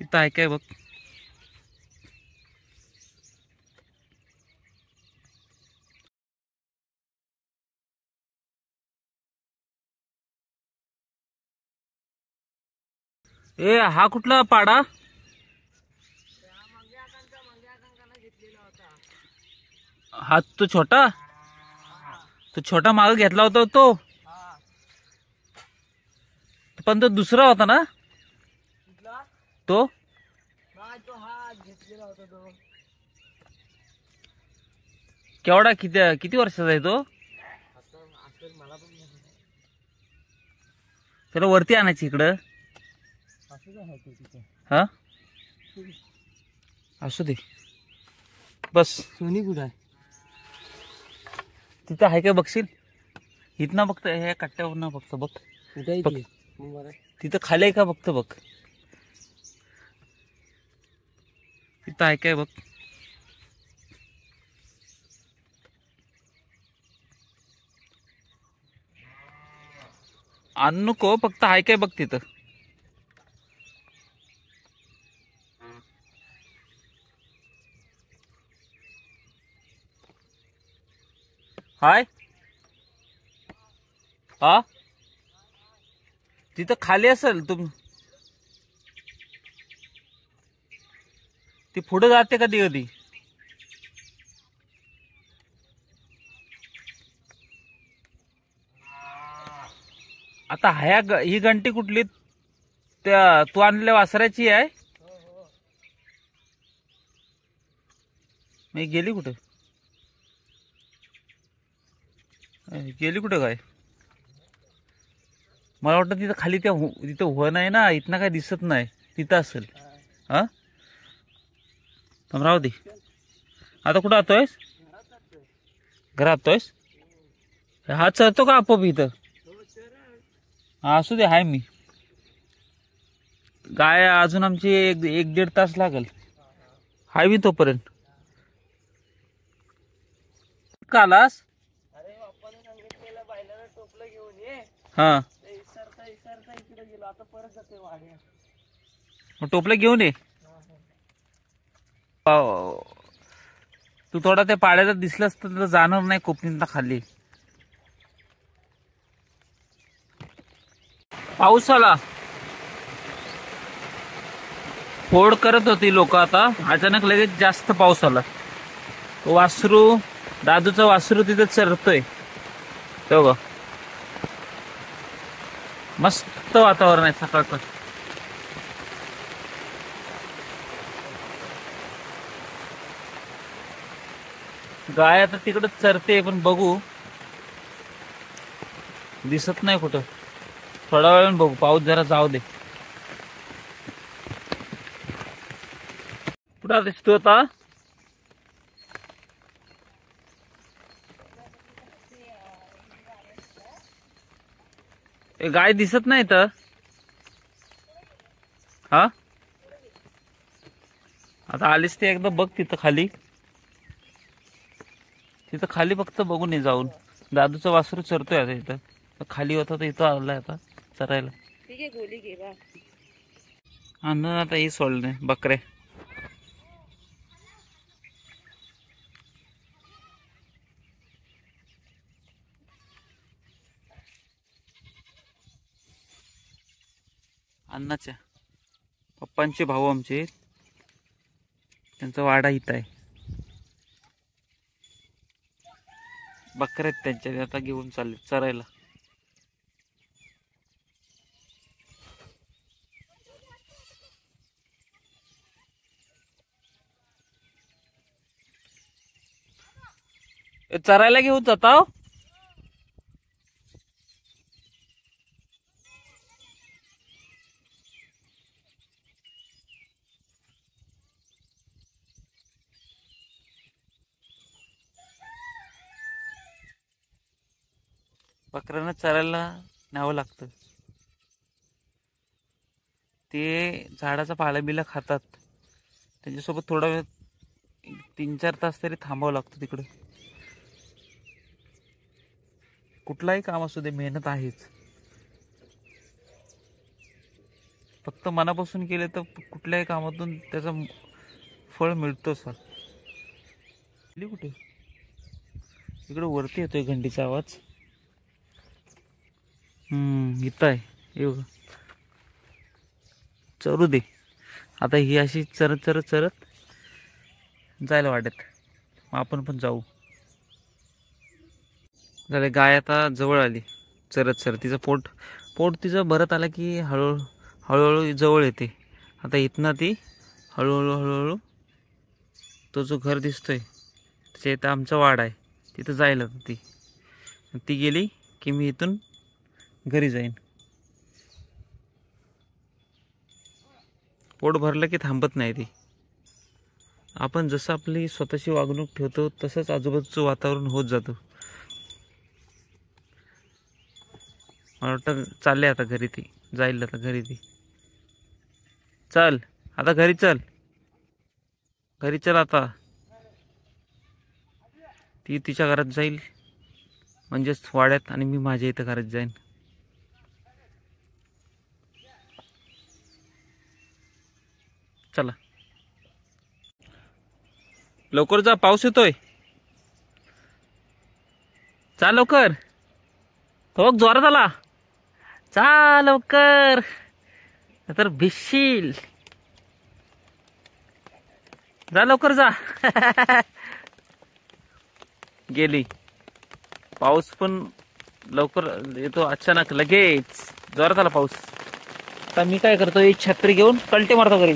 इथं आहे काय बघ. ए हा कुठला पाडा? हा तो छोटा, तो छोटा माग घेतला होता तो, पण तो दुसरा होता ना तो. केवढा किती किती वर्षाचा आहे तो? त्याला वरती आणायची इकडं. हा असू दे बस. सोनी कुठं आहे? तिथं आहे काय बघशील? इथनं बघत ह्या कट्ट्यावर बघत बघ. कुठे आहे बघ. ती? तिथं खाली आहे का बघत बघ. तिथं आहे काय बघ. आणू नको, फक्त आहे काय बघ तिथं. हाय हा तिथं खाली असेल. ती पुढे जाते कधी कधी. आता ही घंटी कुठली? त्या तू आणलेल्या वासराची आहे? मी गेली कुठं? गेली कुठं काय? मला वाटतं तिथं खाली तिथं हो नाही ना, इथनं काय दिसत नाही. तिथं असेल. हा राहू दे. आता कुठं आतोयस? घरात आतोयस? हा चरतो का आपोआप इथं? हा असू दे, हाय मी. गाय अजून आमची एक दीड तास लागल. हाय मी तोपर्यंत. का आलास? अरे बाप्पाने सांगितलेलं बैलाला टोपलं घेऊन ये. हा इसरता इकडे गेलो, आता परत जाते वाड्या. मग टोपलं घेऊन ये. तू थोडा त्या पाड्याला दिसलास तर जाणार नाही कोपणीतनं खाली. पाऊस आला. फोड करत होती लोक, आता अचानक लगेच जास्त पाऊस आला. वासरू, दादूचा वासरू तिथे चरतोय. तो बघ, मस्त वातावरण आहे सकाळचं. गाय आता तिकडे चरते, पण बघू दिसत नाही कुठं. थोडा वेळ बघू, पाऊस जरा जाऊ दे. कुठं दिसतो आता? गाय दिसत नाही तर. हा आता आलीस ते एकदा बघ तिथं खाली. तिथं खाली फक्त बघून ये जाऊन. दादूचं वासरू चरतोय आता इथं. खाली होता तर इथं आलाय आता चरायला. ठीक आहे, गोली घे बा. अन्न आता ही सोडले बकरे. अण्णाच्या पप्पांचे भाऊ आमचे, त्यांचा वाडा इथं आहे. बकरे आहेत त्यांच्या, आता घेऊन चालले चरायला. चरायला घेऊन जाता हो? बकऱ्यांना चरायला न्यावं लागतं. ते झाडाचा पाला बिला खातात. त्यांच्यासोबत थोडा वेळ 3-4 तास तरी थांबावं लागतं तिकडे. कुठलाही काम असू दे, मेहनत आहेच. फक्त मनापासून केले तर कुठल्याही कामातून त्याचा फळ मिळतो सर. कुठे इकडे वरती येतोय घंटीचा आवाज. इथं आहे. येऊ चरू दे आता. ही अशी चरत चरत चरत जायला वाटत. मग आपण पण जाऊ. झाले गाय आता जवळ आली चरत चरत. तिचं पोट तिचं भरत आलं की हळूहळू जवळ येते. आता इथनं ती हळूहळू तो जो घर दिसतोय त्याच्या इथं आमचा वाडा आहे, तिथं जायला ती गेली की मी इथून घरी जाईन. पोट भरलं की थांबत नाही ती. आपण जसं आपली स्वतःची वागणूक ठेवतो तसंच आजूबाजूचं वातावरण होत जातं. मला वाटतं चालले आता घरी ती. जाईल आता घरी ती. चल आता घरी चल. घरी चल आता. ती तिच्या घरात जाईल म्हणजेच वाड्यात, आणि मी माझ्या इथं घरात जाईन. चला लवकर जा, पाऊस येतोय. चा लवकर. तो जोरात आला. चा लवकर तर भिजशील. जा लवकर जा. गेली. पाऊस पण लवकर येतो अचानक, लगेच जोरात आला पाऊस. आता मी काय करतो, एक छत्री घेऊन कलटे मारतो घरी.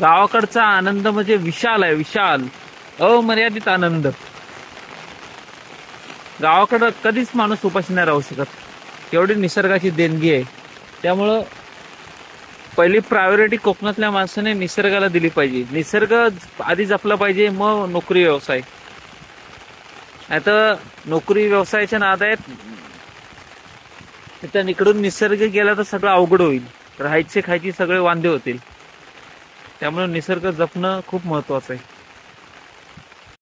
गावाकडचा आनंद म्हणजे विशाल आहे, विशाल अमर्यादित आनंद. गावाकडं कधीच माणूस उपाशी नाही राहू शकत, एवढी निसर्गाची देणगी आहे. त्यामुळं पहिली प्रायोरिटी कोकणातल्या माणसाने निसर्गाला दिली पाहिजे. निसर्ग आधी जपला पाहिजे, मग नोकरी व्यवसाय. आता नोकरी व्यवसायाच्या नादात तिथं इकडून निसर्ग गेला तर सगळं अवघड होईल. राहायचे खायचे सगळे वांदे होतील. त्यामुळे निसर्ग जपणं खूप महत्वाचं आहे.